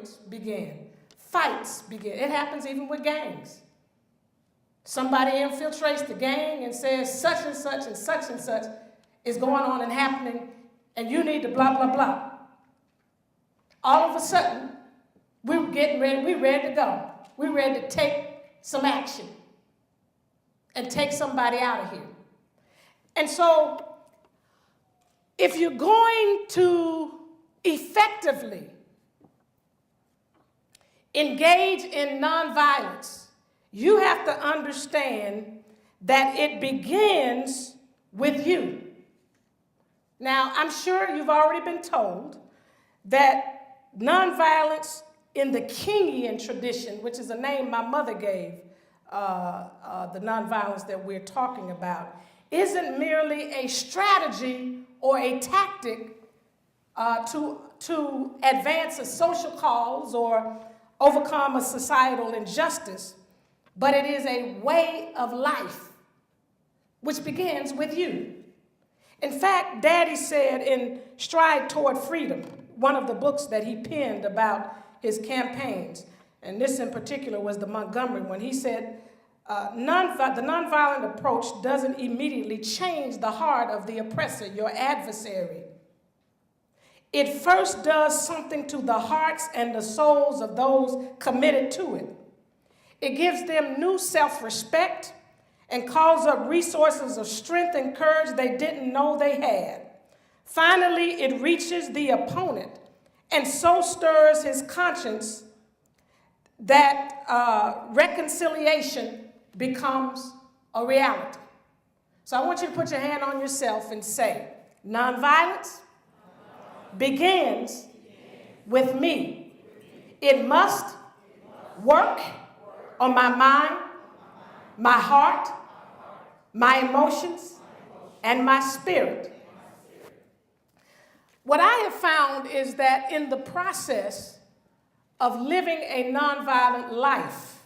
conflicts begin. Fights begin. It happens even with gangs. Somebody infiltrates the gang and says such and such and such and such is going on and happening, and you need to blah, blah, blah. All of a sudden, we're getting ready, we're ready to go. We're ready to take some action and take somebody out of here. And so, if you're going to effectively engage in nonviolence, you have to understand that it begins with you. Now, I'm sure you've already been told that nonviolence in the Kingian tradition, which is a name my mother gave the nonviolence that we're talking about, isn't merely a strategy or a tactic to advance a social cause or overcome a societal injustice, but it is a way of life, which begins with you. In fact, Daddy said in Stride Toward Freedom, one of the books that he penned about his campaigns, and this in particular was the Montgomery one, he said, the nonviolent approach doesn't immediately change the heart of the oppressor, your adversary. It first does something to the hearts and the souls of those committed to it. It gives them new self-respect and calls up resources of strength and courage they didn't know they had. Finally, it reaches the opponent and so stirs his conscience that reconciliation becomes a reality. So I want you to put your hand on yourself and say, nonviolence begins with me. It must work on my mind, my heart, my emotions, and my spirit. What I have found is that in the process of living a nonviolent life,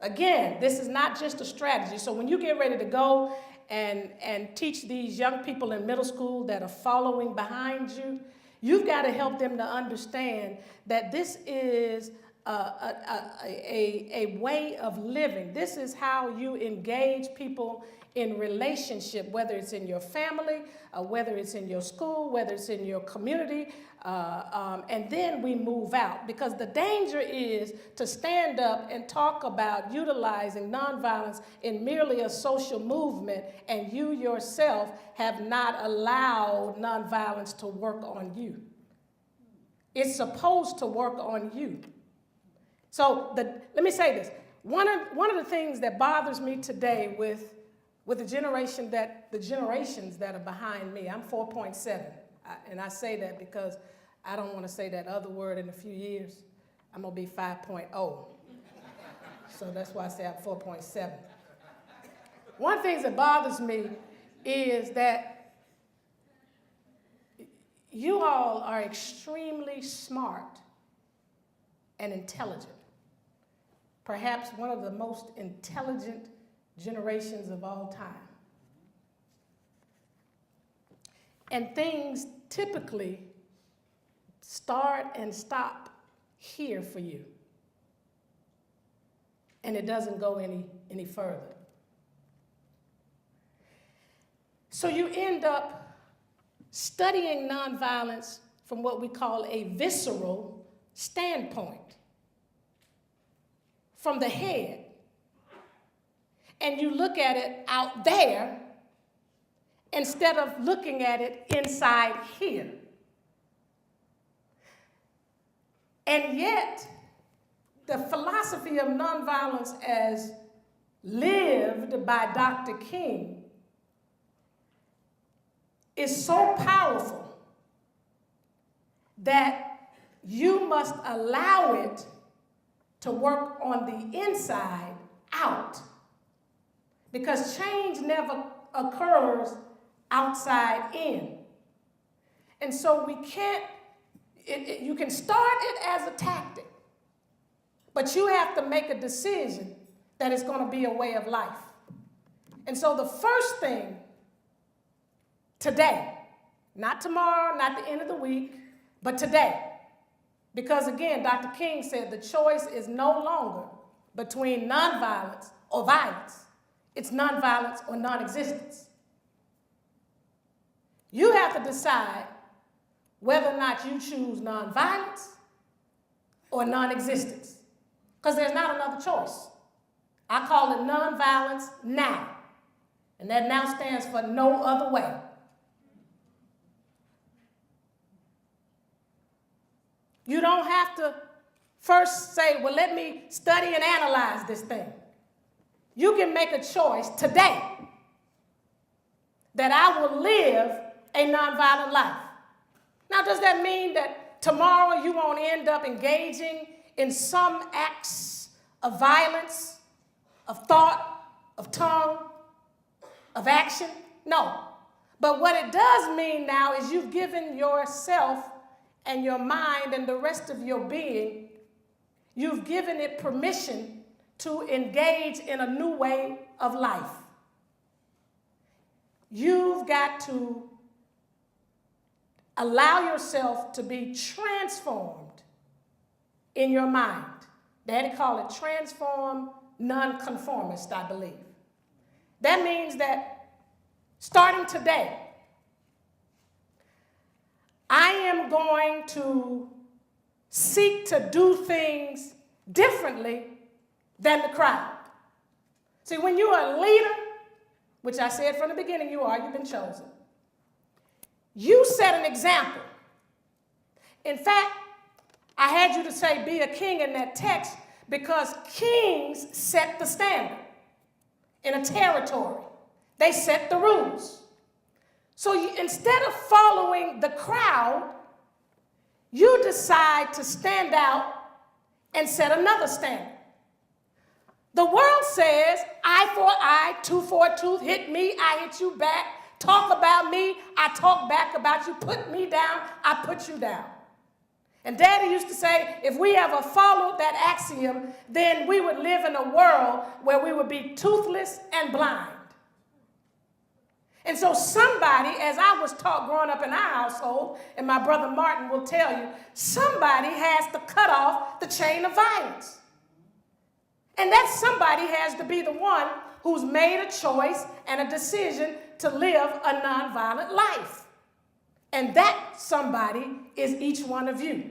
again, this is not just a strategy. So when you get ready to go and teach these young people in middle school that are following behind you, you've got to help them to understand that this is a way of living. This is how you engage people in relationship, whether it's in your family, whether it's in your school, whether it's in your community, and then we move out. Because the danger is to stand up and talk about utilizing nonviolence in merely a social movement, and you yourself have not allowed nonviolence to work on you. It's supposed to work on you. So let me say this. One of the things that bothers me today with the generations that are behind me, I'm 4.7, and I say that because I don't want to say that other word in a few years. I'm going to be 5.0. So that's why I say I'm 4.7. One of the things that bothers me is that you all are extremely smart and intelligent. Perhaps one of the most intelligent generations of all time. And things typically start and stop here for you. And it doesn't go any further. So you end up studying nonviolence from what we call a visceral standpoint, from the head. And you look at it out there instead of looking at it inside here. And yet, the philosophy of nonviolence as lived by Dr. King is so powerful that you must allow it to work on the inside out. Because change never occurs outside in. And so we can't, you can start it as a tactic, but you have to make a decision that it's going to be a way of life. And so the first thing today, not tomorrow, not the end of the week, but today, Because again, Dr. King said the choice is no longer between nonviolence or violence. It's nonviolence or non-existence. You have to decide whether or not you choose nonviolence or non-existence, because there's not another choice. I call it nonviolence now, and that now stands for no other way. You don't have to first say, well, let me study and analyze this thing. You can make a choice today that I will live a nonviolent life. Now, does that mean that tomorrow you won't end up engaging in some acts of violence, of thought, of tongue, of action? No. But what it does mean now is you've given yourself and your mind and the rest of your being, you've given it permission to engage in a new way of life. You've got to allow yourself to be transformed in your mind. They call it transform nonconformist, I believe. That means that starting today, I am going to seek to do things differently than the crowd. See, when you are a leader, which I said from the beginning you are, you've been chosen, you set an example. In fact, I had you to say be a king in that text because kings set the standard in a territory. They set the rules. So instead of following the crowd, you decide to stand out and set another standard. The world says, eye for eye, tooth for a tooth, hit me, I hit you back, talk about me, I talk back about you, put me down, I put you down. And Daddy used to say, if we ever followed that axiom, then we would live in a world where we would be toothless and blind. And so somebody, as I was taught growing up in our household, and my brother Martin will tell you, somebody has to cut off the chain of violence. And that somebody has to be the one who's made a choice and a decision to live a nonviolent life. And that somebody is each one of you.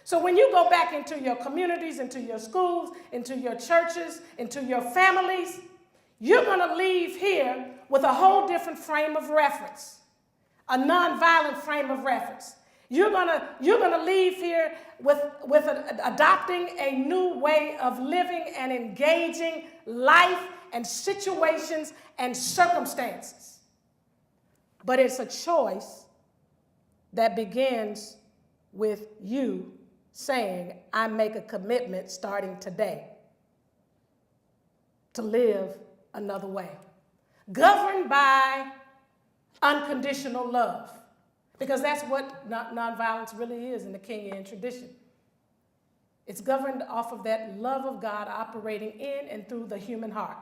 So when you go back into your communities, into your schools, into your churches, into your families, you're going to leave here with a whole different frame of reference, a nonviolent frame of reference. You're gonna leave here with adopting a new way of living and engaging life and situations and circumstances. But it's a choice that begins with you saying, I make a commitment starting today to live another way, governed by unconditional love, because that's what nonviolence really is in the Kingian tradition. It's governed off of that love of God operating in and through the human heart.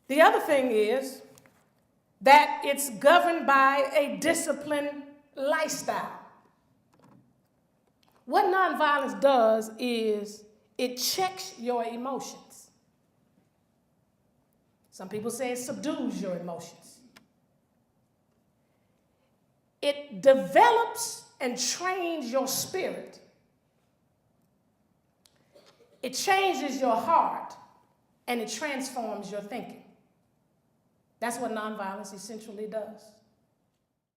The other thing is that it's governed by a disciplined lifestyle. What nonviolence does is it checks your emotions. Some people say it subdues your emotions. It develops and trains your spirit. It changes your heart, and it transforms your thinking. That's what nonviolence essentially does.